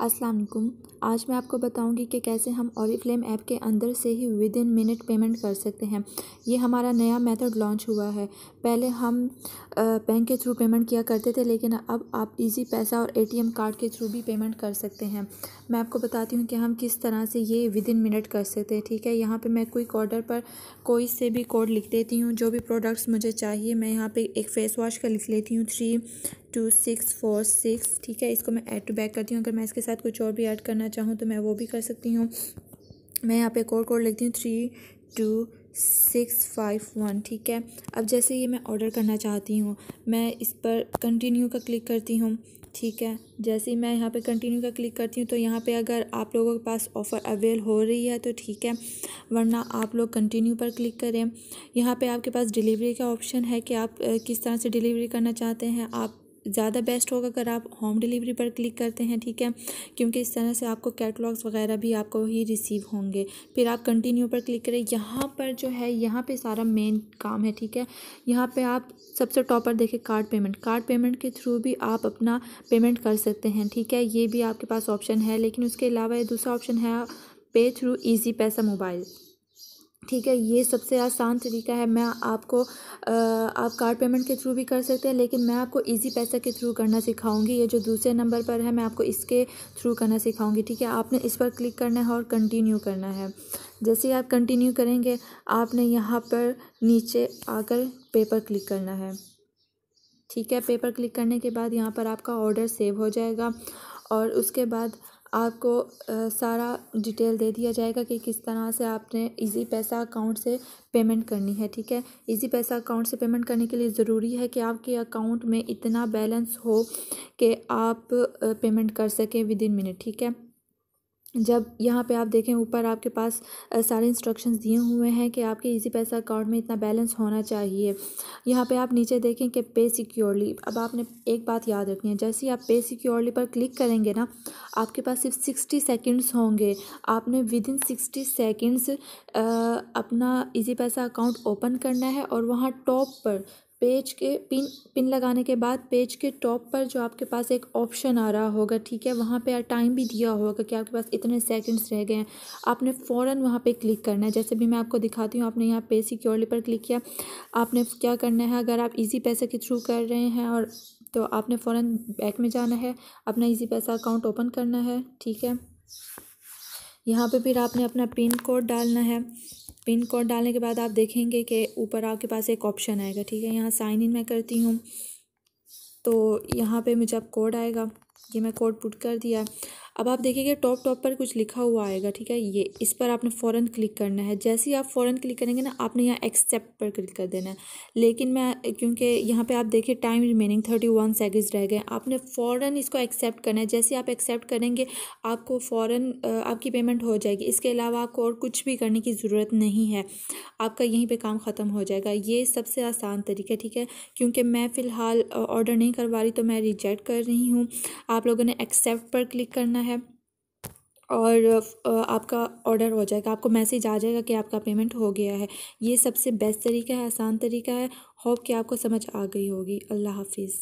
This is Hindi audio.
अस्सलाम वालेकुम। आज मैं आपको बताऊंगी कि कैसे हम ऑरिफ्लेम ऐप के अंदर से ही विद इन मिनट पेमेंट कर सकते हैं। ये हमारा नया मेथड लॉन्च हुआ है। पहले हम बैंक के थ्रू पेमेंट किया करते थे, लेकिन अब आप इजी पैसा और एटीएम कार्ड के थ्रू भी पेमेंट कर सकते हैं। मैं आपको बताती हूँ कि हम किस तरह से ये विद इन मिनट कर सकते हैं। ठीक है, यहाँ पे मैं क्विक ऑर्डर पर कोई से भी कोड लिख देती हूँ, जो भी प्रोडक्ट्स मुझे चाहिए। मैं यहाँ पे एक फ़ेस वॉश का लिख लेती हूँ 32646। ठीक है, इसको मैं ऐड टू बैक करती हूँ। अगर मैं इसके साथ कुछ और भी ऐड करना चाहूँ तो मैं वो भी कर सकती हूँ। मैं यहाँ पे कोड लिखती हूँ 32651। ठीक है, अब जैसे ये मैं ऑर्डर करना चाहती हूँ, मैं इस पर कंटिन्यू का क्लिक करती हूँ। ठीक है, जैसे ही मैं यहाँ पे कंटिन्यू का क्लिक करती हूँ तो यहाँ पे अगर आप लोगों के पास ऑफ़र अवेल हो रही है तो ठीक है, वरना आप लोग कंटिन्यू पर क्लिक करें। यहाँ पे आपके पास डिलीवरी का ऑप्शन है कि आप किस तरह से डिलीवरी करना चाहते हैं। आप ज़्यादा बेस्ट होगा अगर आप होम डिलीवरी पर क्लिक करते हैं। ठीक है, क्योंकि इस तरह से आपको कैटलॉग्स वगैरह भी आपको ही रिसीव होंगे। फिर आप कंटिन्यू पर क्लिक करें। यहाँ पर जो है, यहाँ पे सारा मेन काम है। ठीक है, यहाँ पे आप सबसे टॉप पर देखें कार्ड पेमेंट के थ्रू भी आप अपना पेमेंट कर सकते हैं। ठीक है, ये भी आपके पास ऑप्शन है, लेकिन उसके अलावा ये दूसरा ऑप्शन है पे थ्रू ईजी पैसा मोबाइल। ठीक है, ये सबसे आसान तरीका है। मैं आपको आप कार्ड पेमेंट के थ्रू भी कर सकते हैं, लेकिन मैं आपको इजी पैसा के थ्रू करना सिखाऊंगी। ये जो दूसरे नंबर पर है, मैं आपको इसके थ्रू करना सिखाऊंगी। ठीक है, आपने इस पर क्लिक करना है और कंटिन्यू करना है। जैसे ही आप कंटिन्यू करेंगे, आपने यहाँ पर नीचे आकर पे पर क्लिक करना है। ठीक है, पे पर क्लिक करने के बाद यहाँ पर आपका ऑर्डर सेव हो जाएगा और उसके बाद आपको सारा डिटेल दे दिया जाएगा कि किस तरह से आपने इजी पैसा अकाउंट से पेमेंट करनी है। ठीक है, इजी पैसा अकाउंट से पेमेंट करने के लिए ज़रूरी है कि आपके अकाउंट में इतना बैलेंस हो कि आप पेमेंट कर सकें विद इन मिनट। ठीक है, जब यहाँ पे आप देखें ऊपर आपके पास सारे इंस्ट्रक्शंस दिए हुए हैं कि आपके इजी पैसा अकाउंट में इतना बैलेंस होना चाहिए। यहाँ पे आप नीचे देखें कि पे सिक्योरली। अब आपने एक बात याद रखनी है, जैसे ही आप पे सिक्योरली पर क्लिक करेंगे ना, आपके पास सिर्फ 60 सेकंड्स होंगे। आपने विद इन 60 सेकंड्स अपना इजी पैसा अकाउंट ओपन करना है और वहाँ टॉप पर पेज के पिन लगाने के बाद पेज के टॉप पर जो आपके पास एक ऑप्शन आ रहा होगा, ठीक है, वहाँ पे टाइम भी दिया होगा कि आपके पास इतने सेकंड्स रह गए हैं। आपने फ़ौरन वहाँ पे क्लिक करना है। जैसे भी मैं आपको दिखाती हूँ, आपने यहाँ पे सिक्योरली पर क्लिक किया। आपने क्या करना है, अगर आप इजी पैसे के थ्रू कर रहे हैं और तो आपने फ़ौरन बैक में जाना है, अपना इजी पैसा अकाउंट ओपन करना है। ठीक है, यहाँ पे फिर आपने अपना पिन कोड डालना है। पिन कोड डालने के बाद आप देखेंगे कि ऊपर आपके पास एक ऑप्शन आएगा। ठीक है, यहाँ साइन इन मैं करती हूँ तो यहाँ पे मुझे अब कोड आएगा। ये मैं कोड पुट कर दिया। अब आप देखिए टॉप पर कुछ लिखा हुआ आएगा। ठीक है, ये इस पर आपने फ़ौरन क्लिक करना है। जैसे ही आप फ़ौरन क्लिक करेंगे ना, आपने यहाँ एक्सेप्ट पर क्लिक कर देना है। लेकिन मैं क्योंकि यहाँ पे आप देखिए टाइम रिमेनिंग 31 सेकंड्स रह गए, आपने फ़ौरन इसको एक्सेप्ट करना है। जैसे आप एक्सेप्ट करेंगे, आपको फ़ौरन आपकी पेमेंट हो जाएगी। इसके अलावा आपको और कुछ भी करने की ज़रूरत नहीं है, आपका यहीं पर काम ख़त्म हो जाएगा। ये सबसे आसान तरीका है। ठीक है, क्योंकि मैं फ़िलहाल ऑर्डर नहीं करवा रही तो मैं रिजेक्ट कर रही हूँ। आप लोगों ने एक्सेप्ट पर क्लिक करना है और आपका ऑर्डर हो जाएगा। आपको मैसेज आ जाएगा कि आपका पेमेंट हो गया है। ये सबसे बेस्ट तरीका है, आसान तरीका है। होप कि आपको समझ आ गई होगी। अल्लाह हाफिज़।